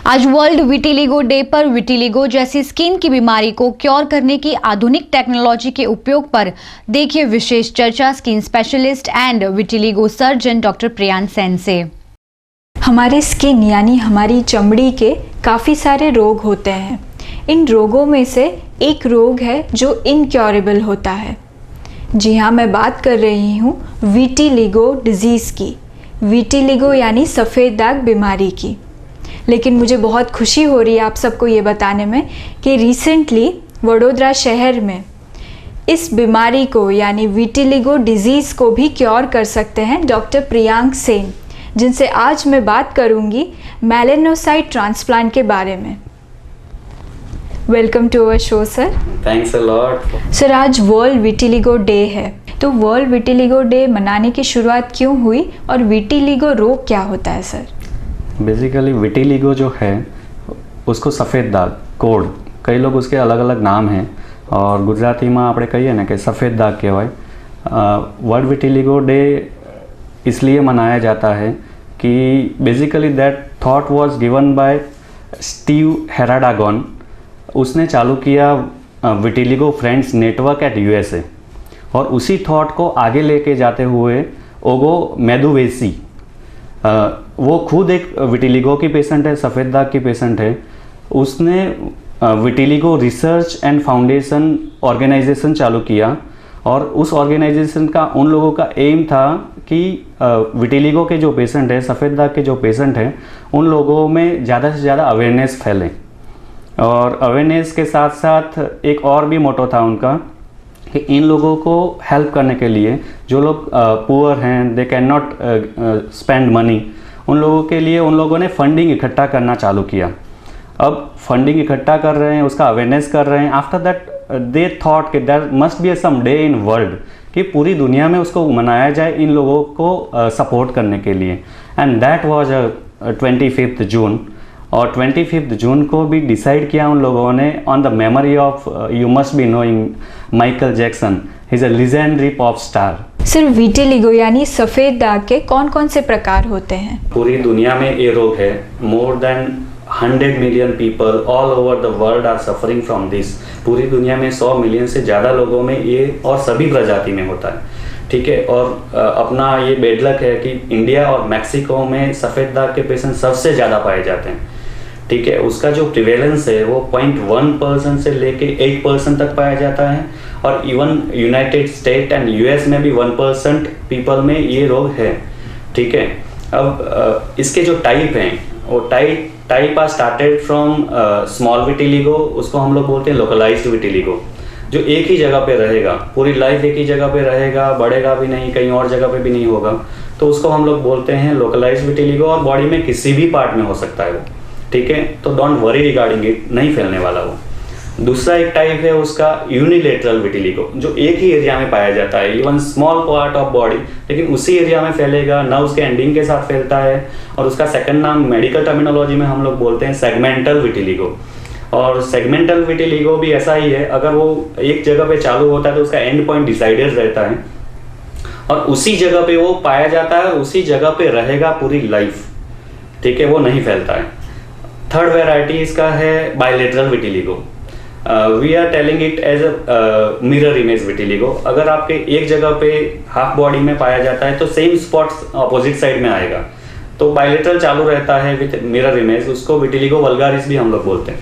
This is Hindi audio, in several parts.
आज वर्ल्ड विटिलिगो डे पर विटिलिगो जैसी स्किन की बीमारी को क्योर करने की आधुनिक टेक्नोलॉजी के उपयोग पर देखिए विशेष चर्चा skin specialist and vitiligo surgeon doctor Priyansh Sen से। हमारे स्किन यानी हमारी चमड़ी के काफ़ी सारे रोग होते हैं। इन रोगों में से एक रोग है जो इनक्योरेबल होता है। जी हाँ, मैं बात कर रही हूँ विटिलिगो डिजीज़ की। विटिलिगो यानी सफ़ेद दाग बीमारी की। लेकिन मुझे बहुत खुशी हो रही है आप सबको ये बताने में कि रिसेंटली वडोदरा शहर में इस बीमारी को यानी विटिलिगो डिजीज़ को भी क्योर कर सकते हैं डॉक्टर प्रियांश सेन, जिनसे आज मैं बात करूंगी मेलानोसाइट ट्रांसप्लांट के बारे में। Welcome to our show sir. Thanks a lot. Sir, आज वर्ल्ड विटिलिगो डे है, तो वर्ल्ड विटिलिगो डे मनाने की शुरुआत क्यों हुई और विटिलिगो रोग क्या होता है सर? बेसिकली विटिलिगो जो है उसको सफ़ेद दाग कोड, कई लोग उसके अलग अलग नाम हैं और गुजराती में આપણે કહીએ ને કે सफ़ेद दाग કહેવાય। वर्ल्ड विटिलिगो डे इसलिए मनाया जाता है कि basically that thought was given by Steve Heradagan. उसने चालू किया vitiligo friends network at USA और उसी थॉट को आगे लेके जाते हुए ओगो मेदुवेसी, वो खुद एक विटिलिगो की पेशेंट है, सफ़ेद दाग की पेशेंट है। उसने vitiligo research and foundation organisation चालू किया और उस ऑर्गेनाइजेशन का उन लोगों का एम था कि विटिलिगो के जो पेशेंट है, सफ़ेद दाग के जो पेशेंट हैं, उन लोगों में ज़्यादा से ज़्यादा अवेयरनेस फैले। और अवेयरनेस के साथ साथ एक और भी मोटो था उनका कि इन लोगों को हेल्प करने के लिए, जो लोग पुअर हैं, दे कैन नॉट स्पेंड मनी, उन लोगों के लिए उन लोगों ने फंडिंग इकट्ठा करना चालू किया। अब फंडिंग इकट्ठा कर रहे हैं, उसका अवेयरनेस कर रहे हैं। आफ्टर दैट दे थॉट कि there must be some day in world कि पूरी दुनिया में उसको मनाया जाए इन लोगों को सपोर्ट करने के लिए। एंड दैट वाज 25 जून। और 25 जून को भी डिसाइड किया उन लोगों ने on the memory of, you must be knowing, Michael Jackson. He is a legendary pop star. Sir, vitiligo यानी सफ़ेद दाग के कौन कौन से प्रकार होते हैं? पूरी दुनिया में ये रोग है। More than 100 million people all over the world are suffering from this. पूरी दुनिया में 100 मिलियन से ज़्यादा लोगों में ये और सभी प्रजाति में होता है, ठीक है। और अपना ये बेड लक है कि इंडिया और मैक्सिको में सफ़ेद दाग के पेशेंट सबसे ज़्यादा पाए जाते हैं, ठीक है। उसका जो प्रिवेलेंस है वो 0.1% से लेके 8% तक पाया जाता है। और even United state and US में भी 1% पीपल में ये रोग है, ठीक है। अब इसके जो टाइप हैं वो type are started from small vitiligo, उसको हम लोग बोलते हैं लोकलाइज्ड विटिलिगो, जो एक ही जगह पे रहेगा, पूरी लाइफ एक ही जगह पे रहेगा, बढ़ेगा भी नहीं, कहीं और जगह पे भी नहीं होगा, तो उसको हम लोग बोलते हैं लोकलाइज्ड विटिलिगो। और बॉडी में किसी भी पार्ट में हो सकता है वो, ठीक है। तो डोंट वरी रिगार्डिंग इट, नहीं फैलने वाला वो। दूसरा एक टाइप है उसका यूनिलेटरल विटिलिगो, जो एक ही एरिया में पाया जाता है, even small part of body, लेकिन उसी एरिया में फैलेगा, नर्व्स के एंडिंग के साथ फैलता है। और उसका सेकंड नाम मेडिकल टर्मिनोलॉजी में हम लोग बोलते हैं सेगमेंटल विटिलिगो। और सेगमेंटल विटिलिगो भी ऐसा ही है, अगर वो एक जगह पे चालू होता है तो उसका एंड पॉइंट डिसाइडेड रहता है और उसी जगह पे वो पाया जाता है और उसी जगह पे रहेगा पूरी लाइफ, ठीक है, वो नहीं फैलता है। थर्ड वेराइटी इसका है bilateral vitiligo. We are telling it as a mirror image vitiligo. अगर आपके एक जगह पे हाफ बॉडी में पाया जाता है तो सेम स्पॉट्स अपोजिट साइड में आएगा, तो बायलेटरल चालू रहता है विथ मिरर इमेज, उसको विटिलिगो वल्गारिस भी हम लोग बोलते हैं।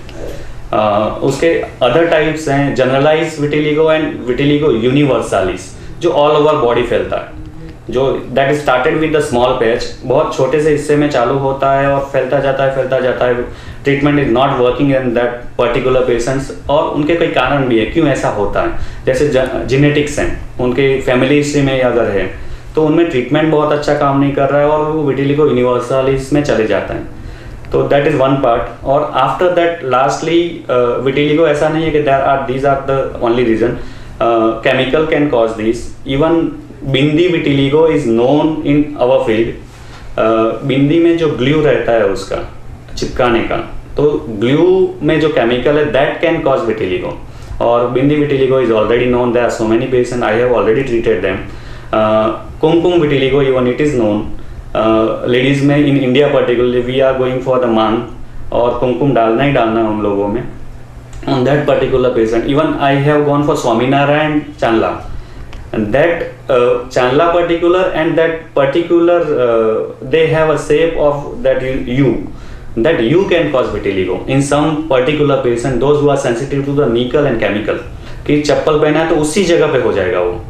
उसके अदर टाइप्स हैं जनरलाइज विटिलिगो एंड विटिलिगो यूनिवर्सालिस, जो ऑल ओवर बॉडी फैलता है, जो that is started with the small patch, बहुत छोटे से हिस्से में चालू होता है और फैलता जाता है। Treatment is not working in that particular patients. और उनके कई कारण भी है क्यों ऐसा होता है, जैसे जेनेटिक्स हैं, उनके फैमिली हिस्ट्री में अगर है तो उनमें ट्रीटमेंट बहुत अच्छा काम नहीं कर रहा है और वो विटिलिगो यूनिवर्सालिस में चले जाते हैं, तो दैट इज वन पार्ट। और आफ्टर दैट लास्टली विटिलिगो ऐसा नहीं है कि these are the only reason, chemical can cause this. Even bindi vitiligo is known in our field. Bindi में जो ग्लू रहता है उसका चिपकाने का, तो ग्लू में जो केमिकल है दैट कैन कॉज विटिलिगो। और bindi vitiligo is already known, there are so many patient, I have already treated them. Kumkum vitiligo even it is known, ladies में in India particularly we are going for the month और कुमकुम डालना ही डालना है उन लोगों में on that particular patient. Even I have gone for Swaminarayan Chanla, and that Chanla particular and that particular they have a shape of that you can cause vitiligo in some particular patient, those who are sensitive to the nickel and chemical. कि चप्पल पहना है तो उसी जगह पे हो जाएगा वो,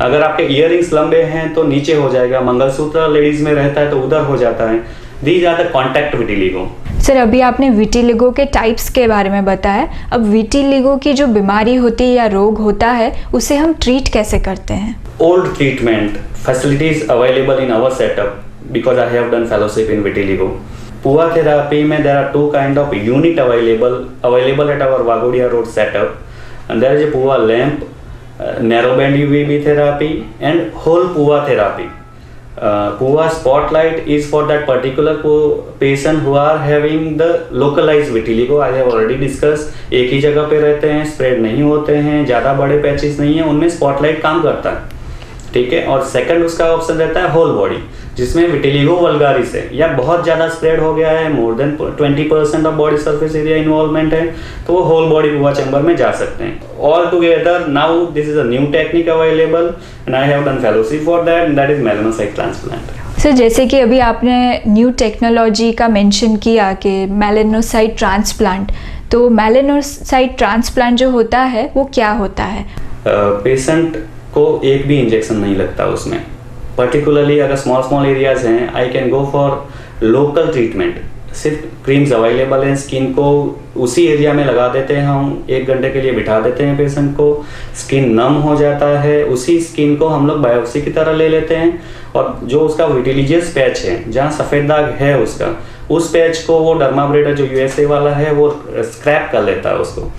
अगर आपके इयररिंग्स लंबे हैं तो नीचे हो जाएगा, मंगलसूत्र लेडीज में रहता है तो उधर हो जाता है. These are the contact vitiligo. Sir अभी आपने विटिलिगो के टाइप्स के बारे में बताया, अब विटिलिगो की जो बीमारी होती है या रोग होता है उसे हम ट्रीट कैसे करते हैं? Old treatment facilities available in our setup because I have done fellowship in vitiligo. PUA therapy में there are two kind of unit available at our Wagodia Road setup, and there is a PUA lamp, narrowband UVB therapy and whole PUA therapy. PUA spotlight is for that particular patient who are having the localized vitiligo. I have already discussed, एक ही जगह पे रहते हैं, स्प्रेड नहीं होते हैं, ज़्यादा बड़े पैचेस नहीं है, उनमें स्पॉटलाइट काम करता है, ठीक है. और सेकंड उसका ऑप्शन रहता है होल बॉडी, जिसमें विटिलिगो वल्गारिस है या बहुत ज़्यादा स्प्रेड हो गया है, more then 20% of body surface area involvement है, तो वो होल बॉडी PUA चैम्बर में जा सकते हैं. All together now this is a new technique available and I have done fellowship for that, and that is melanocyte transplant. Sir जैसे कि अभी आपने न्यू टेक्नोलॉजी का मेंशन किया कि मेलानोसाइट ट्रांसप्लांट, तो मेलानोसाइट ट्रांसप्लांट जो होता है वो क्या होता है? पेशेंट को एक भी इंजेक्शन नहीं लगता उसमें. पर्टिकुलरली अगर स्मॉल एरियाज हैं, I can go for local treatment. सिर्फ क्रीम्स अवेलेबल हैं, स्किन को उसी एरिया में लगा देते हैं, हम 1 घंटे के लिए बिठा देते हैं पेशेंट को, स्किन नम हो जाता है, उसी स्किन को हम लोग बायोप्सी की तरह ले लेते हैं, और जो उसका विटिलिजियस पैच है जहाँ सफ़ेद दाग है उसका, उस पैच को वो डर्माब्रेडर जो USA वाला है वो स्क्रैप कर लेता है उसको,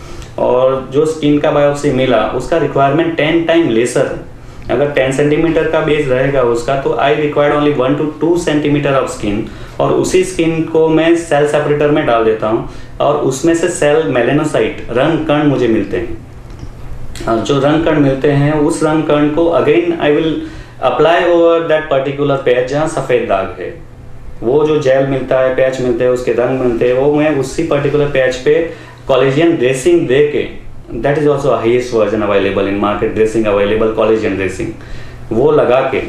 और जो स्किन का बायोप्सी मिला उसका रिक्वायरमेंट 10 टाइम लेसर है. अगर 10 सेंटीमीटर का बेस रहेगा उसका, तो I required only 1 to 2 centimetre of skin, और उसी स्किन को मैं सेल सेपरेटर में डाल देता हूँ, और उसमें से सेल मेलानोसाइट रंग कण मुझे मिलते हैं. और जो रंग कण मिलते हैं उस रंग कण को again I will apply over that particular patch जहाँ सफ़ेद दाग है. वो जो जेल मिलता है, पैच मिलते हैं, उसके रंग मिलते हैं, वो मैं उसी पर्टिकुलर पैच पे कोलेजन ड्रेसिंग दे के, that is also highest version available in market, dressing available collagen dressing, वो लगा के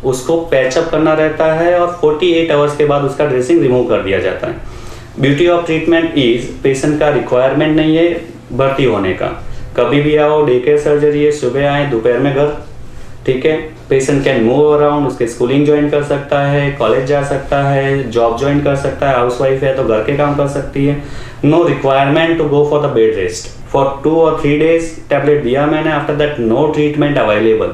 उसको पैचअप करना रहता है, और 48 आवर्स के बाद उसका ड्रेसिंग रिमूव कर दिया जाता है. Beauty of treatment is patient का रिक्वायरमेंट नहीं है भर्ती होने का, कभी भी आओ, डे केयर सर्जरी है, सुबह आए दोपहर में घर, ठीक है. पेशेंट कैन मूव अराउंड, उसके स्कूलिंग ज्वाइन कर सकता है, कॉलेज जा सकता है, जॉब ज्वाइन कर सकता है, हाउस वाइफ है तो घर के काम कर सकती है. No requirement to go for the bed rest for 2 or 3 days. Tablet दिया मैंने, after that no treatment available.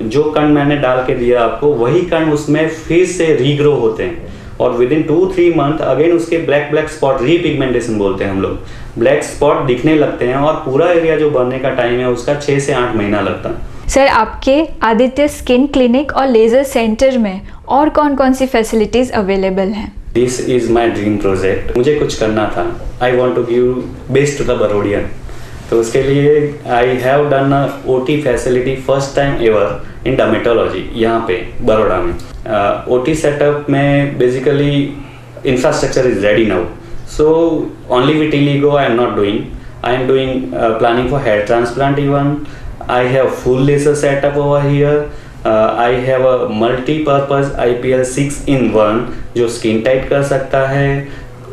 जो कण मैंने डाल के दिया आपको, वही कण उसमें फिर से रीग्रो होते हैं, और विद इन 2-3 मंथ अगेन उसके ब्लैक स्पॉट, रीपिगमेंटेशन बोलते हैं हम लोग, ब्लैक स्पॉट दिखने लगते हैं, और पूरा एरिया जो बनने का टाइम है उसका 6 से 8 महीना लगता है. सर आपके आदित्य स्किन क्लिनिक और लेज़र सेंटर में और कौन कौन सी फैसिलिटीज़ अवेलेबल हैं? This is my dream project. मुझे कुछ करना था, I want to give best to the Barodian, तो उसके लिए I have done a OT facility first time ever in dermatology यहाँ पे बड़ौदा में. OT सेटअप में basically infrastructure is ready now, so only vitiligo I am not doing. I am doing planning for hair transplant even. I have full laser setup over here. I have a multi-purpose IPL 6-in-1 जो स्किन टाइट कर सकता है.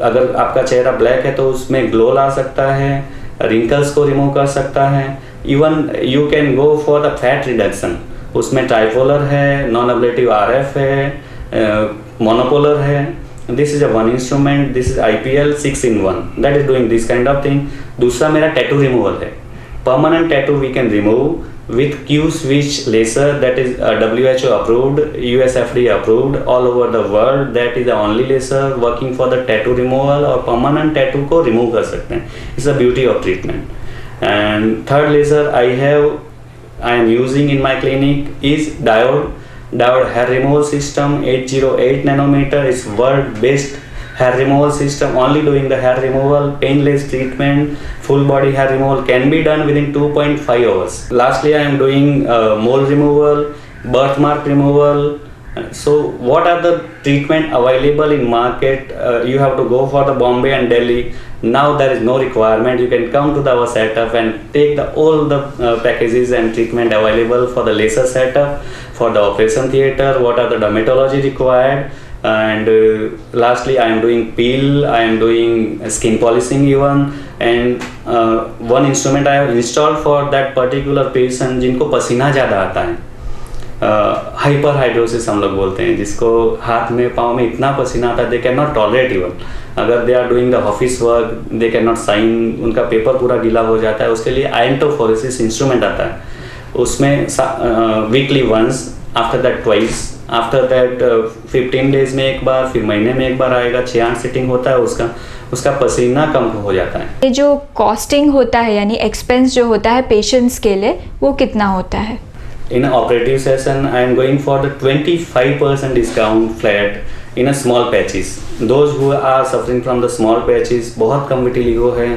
अगर आपका चेहरा ब्लैक है तो उसमें ग्लो ला सकता है, रिंकल्स को रिमूव कर सकता है. Even you can go for the fat reduction, उसमें ट्राइपोलर है, नॉन अब्लेटिव RF है, मोनोपोलर है. This is a one instrument. This is IPL 6-in-1 that is doing this kind of thing. दूसरा मेरा टैटू रिमूवल है. Permanent tattoo we can remove with Q-switch laser, that is WHO approved, US FDA approved all over the world. That is the only laser working for the tattoo removal, और permanent tattoo को remove कर सकते हैं. It's the beauty of treatment. And third laser I am using in my clinic is diode hair removal system 808 nanometer. is world best hair removal system, only doing the hair removal, painless treatment. Full body hair removal can be done within 2.5 hours. Lastly, I am doing mole removal, birthmark removal, So what are the treatment available in market? You have to go for the Bombay and Delhi. Now there is no requirement. You can come to our setup and take all the packages and treatment available for the laser setup, for the operation theater. What are the dermatology required? And lastly, I am doing peel. I am doing skin polishing even. And one instrument I have installed for that particular patient जिनको पसीना ज़्यादा आता है, हाइपर हाइड्रोसिस हम लोग बोलते हैं, जिसको हाथ में पाँव में इतना पसीना आता है they can not tolerate even, अगर they are doing the office work they can not sign, उनका पेपर पूरा गीला हो जाता है, उसके लिए आयंटोफोरेसिस इंस्ट्रूमेंट आता है, उसमें weekly once, after that twice, after that 15 days में एक बार, फिर महीने में एक बार आएगा, 6-8 सिटिंग होता है उसका पसीना कम हो जाता है। ये जो कॉस्टिंग होता है यानी एक्सपेंस जो होता है पेशेंट्स के लिए वो कितना होता है? In an operative session, I am going for the 25% discount flat in a small patches. Those who are suffering from the small patches, बहुत कम विटिलिगो है,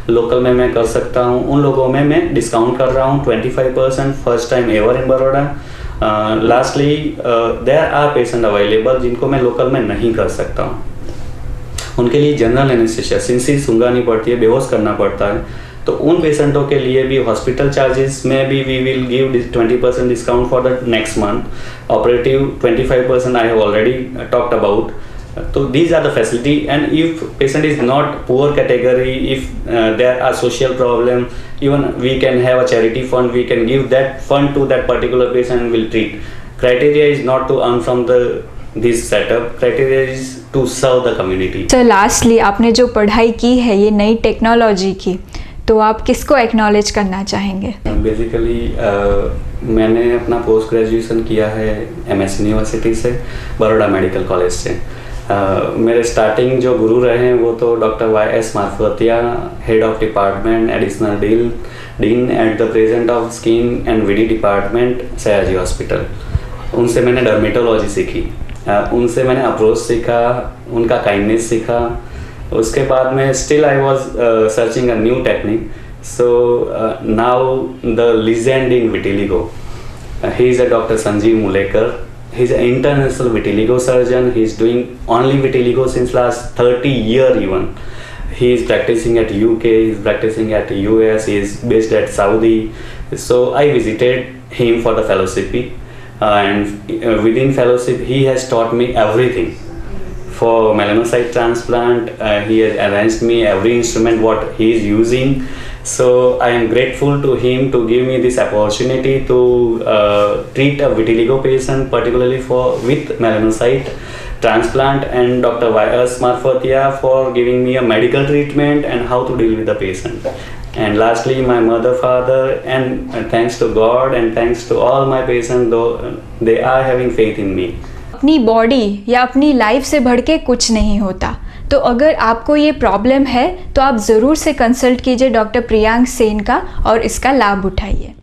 लोकल में मैं कर सकता हूँ, उन लोगों में मैं डिस्काउंट कर रहा हूँ 25%, first time ever in Baroda. Lastly there are patient available जिनको मैं लोकल में नहीं कर सकता हूँ, उनके लिए जनरल एनेस्थीसिया, सिंसी सूंघानी पड़ती है, बेहोश करना पड़ता है, तो उन पेशेंटों के लिए भी हॉस्पिटल चार्जेस में भी we will give 20% discount for the next month, operative 25% I have already talked about. तो these are the facility, and if patient is not poor category, if there are social problem, even we can have a charity fund, we can give that fund to that particular patient and will treat. Criteria is not to earn from this setup, criteria is to serve the community. Sir lastly आपने जो पढ़ाई की है ये नई टेक्नोलॉजी की, तो आप किसको एक्नॉलेज करना चाहेंगे? बेसिकली मैंने अपना पोस्ट ग्रेजुएशन किया है MS यूनिवर्सिटी से, बड़ौदा मेडिकल कॉलेज से। मेरे स्टार्टिंग जो गुरु रहे हैं वो तो doctor YS Marfatia, head of department additional dean at the present of skin and VD department Sayaji hospital. उनसे मैंने डर्मेटोलॉजी सीखी, उनसे मैंने अप्रोच सीखा, उनका काइंडनेस सीखा। उसके बाद में still I was searching a new technique, so now the legend in vitiligo, he is a doctor Sanjeev Mulekar, he is an international vitiligo surgeon, he is doing only vitiligo since last 30 years even. He is practicing at UK, he is practicing at US, he is based at Saudi. So I visited him for the fellowship, and within fellowship he has taught me everything. For melanocyte transplant, he has arranged me every instrument what he is using. So I am grateful to him to give me this opportunity to treat a vitiligo patient, particularly with melanocyte transplant, and Dr. YS Marfatia for giving me a medical treatment and how to deal with the patient. And lastly, my mother, father, and thanks to God and thanks to all my patients, though they are having faith in me. अपनी बॉडी या अपनी लाइफ से बढ़ के कुछ नहीं होता, तो अगर आपको ये प्रॉब्लम है तो आप ज़रूर से कंसल्ट कीजिए डॉक्टर प्रियांक सेन का और इसका लाभ उठाइए।